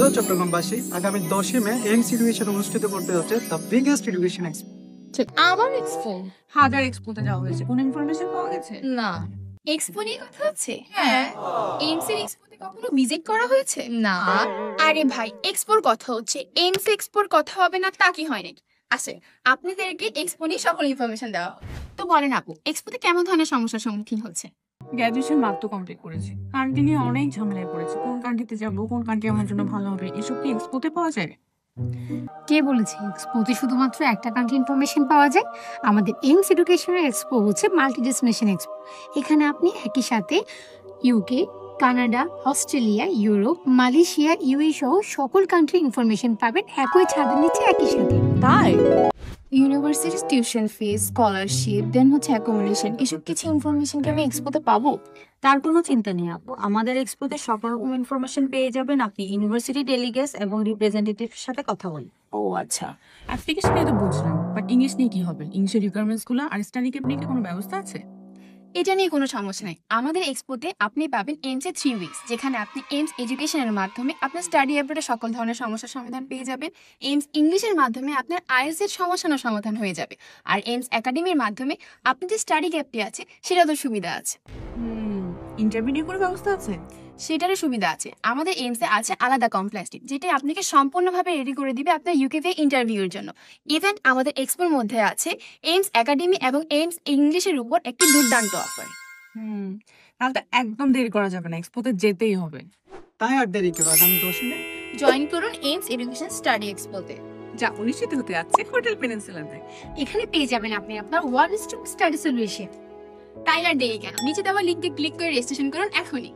Hello চট্টগ্রামবাসী, আগামী 10 মে AIIMS education অনুষ্ঠিত করতে যাচ্ছে দ্য বিগেস্ট এডুকেশন এক্সপো। আবার এক্সপো? হাজার এক্সপোতে যাওয়া হয়েছে, কোনো ইনফরমেশন পাওয়া গেছে? না। এক্সপো নিয়ে কথা হচ্ছে? হ্যাঁ। এইমস এর এক্সপোতে কখনো ভিজিট করা হয়েছে? না। আরে ভাই, এক্সপোর কথা হচ্ছে, এইমস এক্সপোর কথা হবে না তা কি হয় নাকি? আছে, আপনাদেরকে এক্সপো নিয়ে সকল ইনফরমেশন দেওয়া হবে। তো বলেন আপু, এক্সপোতে কেমন ধরনের সমস্যার সম্মুখীন হচ্ছে? গ্র্যাজুয়েশন মাত্র কমপ্লিট করেছি, কান্ট্রি নিয়ে অনেক ঝামেলায় পড়েছি। কোন কান্ট্রিতে যাবো, কোন কান্ট্রি আমার জন্য ভালো হবে, এসব কি এক্সপোতে পাওয়া যায়? কে বলেছে এক্সপোতে শুধুমাত্র একটা কান্ট্রি ইনফরমেশন পাওয়া যায়? আমাদের এইমস এডুকেশনের এক্সপো হচ্ছে মাল্টি ডেস্টিনেশন এক্সপো। এখানে আপনি একই সাথে UK, Canada, Australia, Europe, Malaysia, UAE সহ সকল কান্ট্রি ইনফরমেশন পাবেন একই ছাদের নিচে একই সাথে। তাই ইউনিভার্সিটির টিউশন ফিস, স্কলারশিপ, দেন হচ্ছে অ্যাকোমোডেশন, এসব কিছু ইনফরমেশন কি আমি এক্সপোতে পাবো? তার কোনো চিন্তা নেই আপু, আমাদের এক্সপোতে সকল রকম ইনফরমেশন পেয়ে যাবেন। আপনি ইউনিভার্সিটি ডেলিগেটস এবং রিপ্রেজেন্টেটিভের সাথে কথা বলুন। ও আচ্ছা, অ্যাপ্লিকেশন নিয়ে তো বুঝলাম, বাট ইংলিশ নিয়ে কি হবে? ইংলিশের রিকোয়ারমেন্টস গুলো আর স্টাডি ক্যাম্প নিয়ে কি কোনো ব্যবস্থা আছে? এটা নিয়ে কোনো সমস্যা নেই। আমাদের এক্সপোতে আপনি পাবেন এইমস এর 3 উইকস, যেখানে আপনি এইমস এডুকেশনের মাধ্যমে আপনার স্টাডি অ্যাব্রোডে সকল ধরনের সমস্যার সমাধান পেয়ে যাবেন। এইমস ইংলিশের মাধ্যমে আপনার আইএলটিএস এর সমস্যার সমাধান হয়ে যাবে। আর এইমস একাডেমির মাধ্যমে আপনার যে স্টাডি গ্যাপটি আছে সেটারও সুবিধা আছে। ইন্টারভিউ নিয়ে কোনো ব্যবস্থা আছে? সেটারও সুবিধা আছে। আমাদের এইমসে আছে আলাদা কমপ্লেক্স টিম, যেটা আপনাকে সম্পূর্ণভাবে রেডি করে দিবে আপনার ইউকেভি ইন্টারভিউর জন্য। ইভেন আমাদের এক্সপোর মধ্যে আছে এইমস একাডেমি এবং এইমস ইংলিশের উপর একটি দুর্দান্ত অফার। তাহলে তো একদম দেরি করা যাবে না, এক্সপোতে যেতেই হবে। তাই আর দেরি কেউ, আগামী 10 মে জয়েন করুন এইমস এডুকেশন স্টাডি এক্সপোতে। যা অনুষ্ঠিত হতে যাচ্ছে হোটেল পেনিনসুলাতে। এখানে পেয়ে যাবেন আপনি আপনার ওয়ান স্টপ স্টাডি সলিউশন। তাই আর দেরি কেন, নিচে দেওয়া লিঙ্কে ক্লিক করে রেজিস্ট্রেশন করুন এখনই।